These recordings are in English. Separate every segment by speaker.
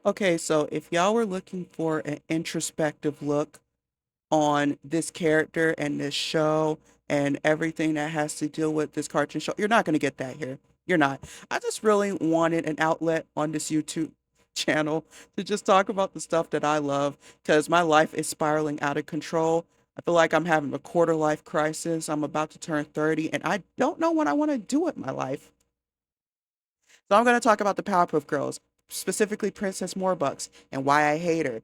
Speaker 1: Okay, so if y'all were looking for an introspective look on this character and this show and everything that has to deal with this cartoon show, you're not going to get that here. You're not. I just really wanted an outlet on this YouTube channel to just talk about the stuff that I love because my life is spiraling out of control. I feel like I'm having a quarter life crisis. I'm about to turn 30 and I don't know what I want to do with my life. So I'm going to talk about the Powerpuff Girls, specifically Princess Morebucks, and why I hate her.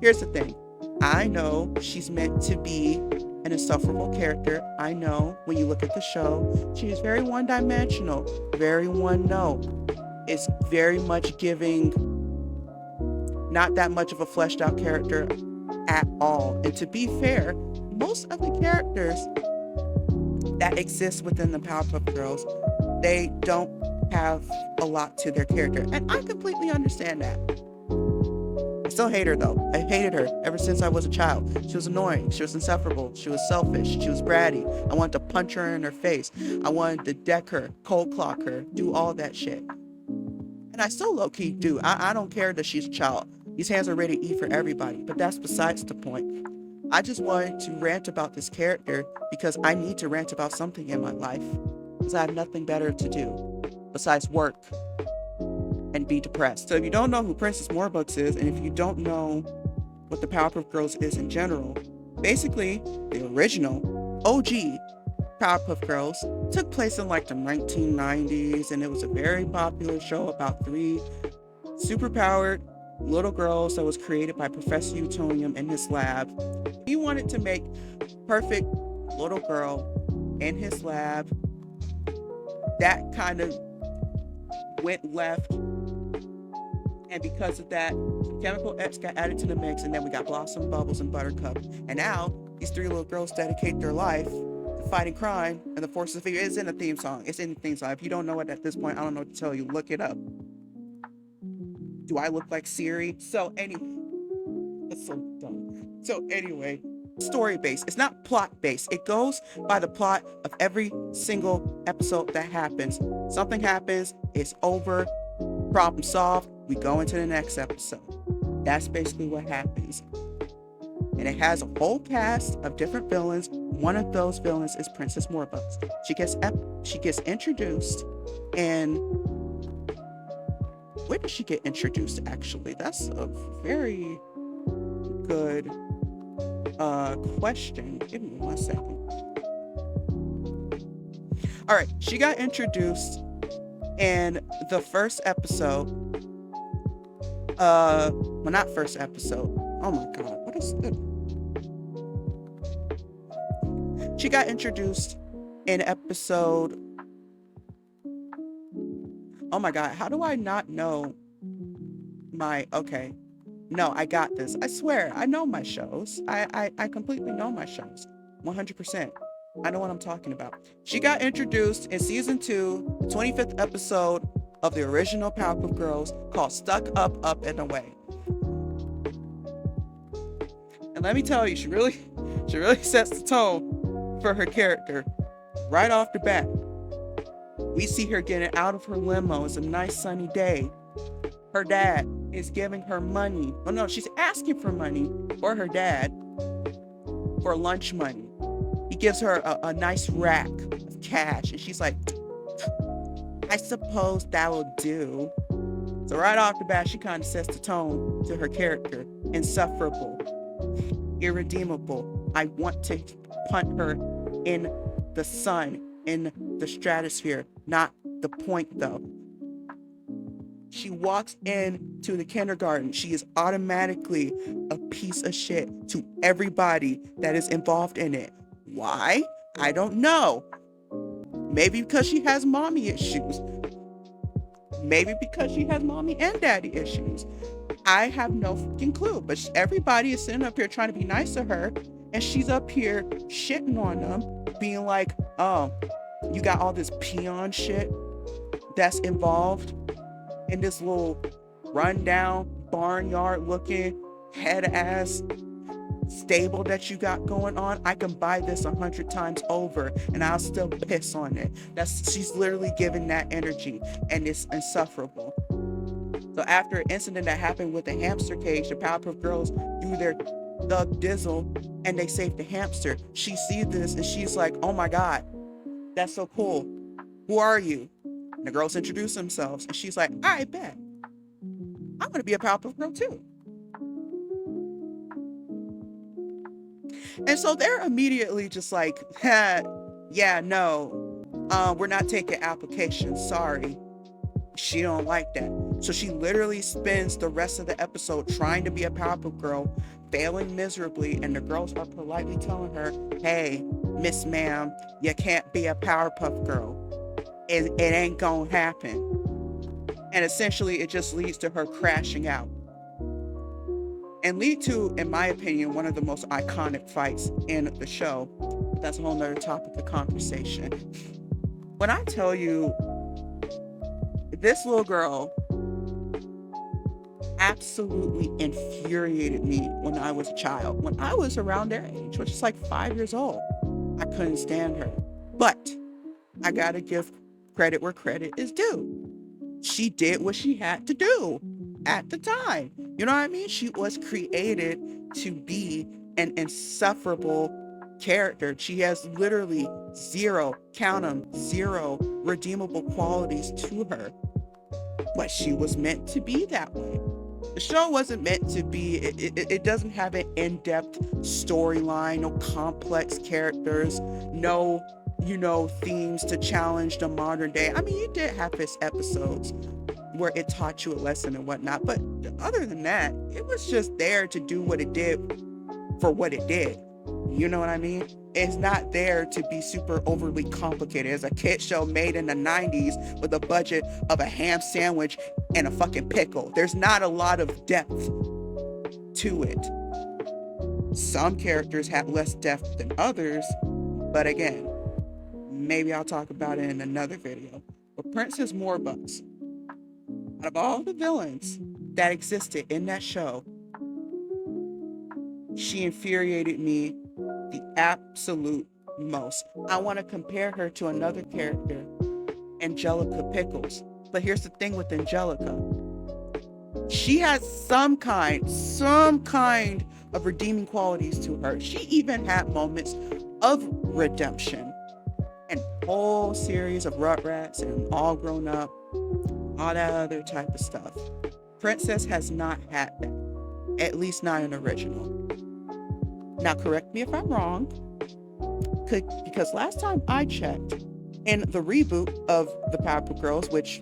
Speaker 1: Here's the thing. I know she's meant to be an insufferable character. I know when you look at the show, she is very one-dimensional, very one-note. It's very much giving not that much of a fleshed out character at all. And to be fair, most of the characters that exist within the Powerpuff Girls, they don't have a lot to their character. And I completely understand that. I still hate her though. I hated her ever since I was a child. She was annoying. She was insufferable. She was selfish. She was bratty. I wanted to punch her in her face. I wanted to deck her, cold clock her, do all that shit. And I still low key do. I don't care that she's a child. These hands are ready to eat for everybody, but that's besides the point. I just wanted to rant about this character because I need to rant about something in my life because I have nothing better to do besides work and be depressed. So if you don't know who Princess Morebucks is, and if you don't know what the Powerpuff Girls is in general, basically the original OG Powerpuff Girls took place in like the 1990s, and it was a very popular show about three superpowered little girls that was created by Professor Utonium in his lab. He wanted to make perfect little girl in his lab. That kind of went left, and because of that, chemical X got added to the mix, and then we got Blossom, Bubbles, and Buttercup. And now these three little girls dedicate their life to fighting crime and the forces of evil. It's in the theme song. It's in the theme song. If you don't know it at this point, I don't know what to tell you. Look it up. Do I look like Siri? So anyway, that's so dumb. So anyway, story based. It's not plot based. It goes by the plot of every single episode that happens. Something happens, it's over, problem solved, we go into the next episode. That's basically what happens. And it has a whole cast of different villains. One of those villains is Princess Morebucks. She gets introduced, and where does she get introduced actually? That's a very good question. Give me 1 second. All right, she got introduced in the first episode. Well, not first episode. Oh my god, what is good? She got introduced in episode. Oh my god, how do I not know my? Okay, no, I got this. I swear, I know my shows. I completely know my shows, 100%. I know what I'm talking about. She got introduced in season 2, the 25th episode of the original Powerpuff Girls, called Stuck Up, Up and Away. And let me tell you, she really sets the tone for her character right off the bat. We see her getting out of her limo. It's a nice sunny day. Her dad is giving her money. Oh no, she's asking for money for her dad for lunch money. He gives her a nice rack of cash, and she's like, I suppose that will do. So right off the bat, she kind of sets the tone to her character. Insufferable, irredeemable. I want to punt her in the sun, in the stratosphere. Not the point though. She walks into the kindergarten. She is automatically a piece of shit to everybody that is involved in it. Why? I don't know. Maybe because she has mommy issues. Maybe because she has mommy and daddy issues. I have no fucking clue. But everybody is sitting up here trying to be nice to her, and she's up here shitting on them, being like, oh, you got all this peon shit that's involved in this little rundown, barnyard looking, head ass stable that you got going on, I can buy this 100 times over and I'll still piss on it. She's literally giving that energy, and it's insufferable. So after an incident that happened with the hamster cage, the Powerpuff Girls do their thug dizzle and they save the hamster. She sees this and she's like, oh my God, that's so cool. Who are you? And the girls introduce themselves and she's like, I bet. I'm going to be a Powerpuff Girl too. And so they're immediately just like, yeah, no, we're not taking applications. Sorry. She don't like that. So she literally spends the rest of the episode trying to be a Powerpuff Girl, failing miserably, and the girls are politely telling her, hey, Miss Ma'am, you can't be a Powerpuff Girl. It ain't gonna happen. And essentially it just leads to her crashing out. And lead to, in my opinion, one of the most iconic fights in the show. That's a whole nother topic of conversation. When I tell you, this little girl absolutely infuriated me when I was a child. When I was around their age, which is like 5 years old, I couldn't stand her. But I gotta give credit where credit is due. She did what she had to do at the time. You know what I mean? She was created to be an insufferable character. She has literally zero, count them, zero redeemable qualities to her. But she was meant to be that way. The show wasn't meant to be, it doesn't have an in-depth storyline, no complex characters, no, themes to challenge the modern day. I mean, you did have its episodes where it taught you a lesson and whatnot, but other than that, it was just there to do what it did for what it did. You know what I mean? It's not there to be super overly complicated. It's a kid show made in the 90s with a budget of a ham sandwich and a fucking pickle. There's not a lot of depth to it. Some characters have less depth than others, but again, maybe I'll talk about it in another video. But Princess Morebucks, out of all the villains that existed in that show, she infuriated me the absolute most. I want to compare her to another character, Angelica Pickles. But here's the thing with Angelica. She has some kind of redeeming qualities to her. She even had moments of redemption. And a whole series of Rugrats and All Grown Up, all that other type of stuff. Princess has not had that, at least not an original. Now, correct me if I'm wrong, because last time I checked, in the reboot of the Powerpuff Girls, which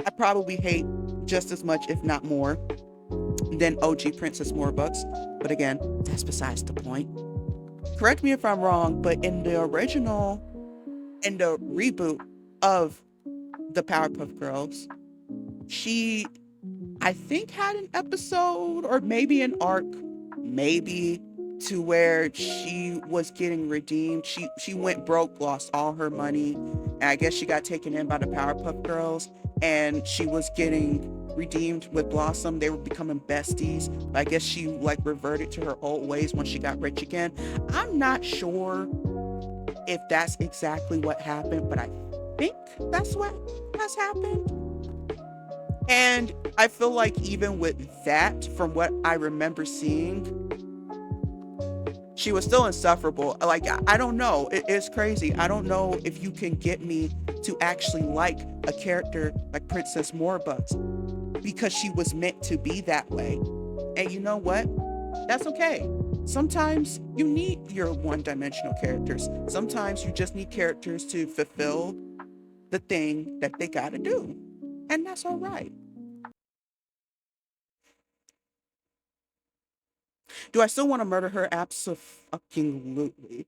Speaker 1: I probably hate just as much, if not more, than OG Princess Morebucks, but again, that's besides the point. Correct me if I'm wrong, but in the reboot of the Powerpuff Girls, she, I think, had an episode or maybe an arc, maybe, to where she was getting redeemed. She went broke, lost all her money, and I guess she got taken in by the Powerpuff Girls, and she was getting redeemed with Blossom. They were becoming besties. I guess she reverted to her old ways when she got rich again. I'm not sure if that's exactly what happened, but I think that's what has happened. And I feel like even with that, from what I remember seeing, she was still insufferable. I don't know. It's crazy. I don't know if you can get me to actually like a character like Princess Morebucks, because she was meant to be that way. And you know what? That's okay. Sometimes you need your one-dimensional characters. Sometimes you just need characters to fulfill the thing that they gotta do. And that's all right. Do I still want to murder her? Absolutely.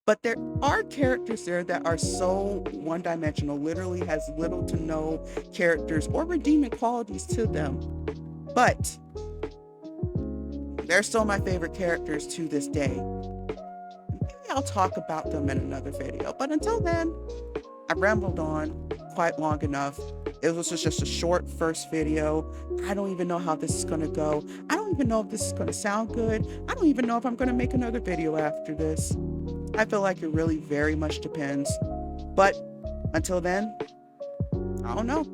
Speaker 1: But there are characters there that are so one-dimensional, literally has little to no characters or redeeming qualities to them. But they're still my favorite characters to this day. Maybe I'll talk about them in another video. But until then, I rambled on quite long enough. It was just a short first video. I don't even know how this is gonna go. I don't even know if this is gonna sound good. I don't even know if I'm gonna make another video after this. I feel like it really very much depends. But until then, I don't know.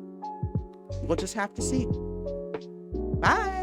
Speaker 1: We'll just have to see. Bye.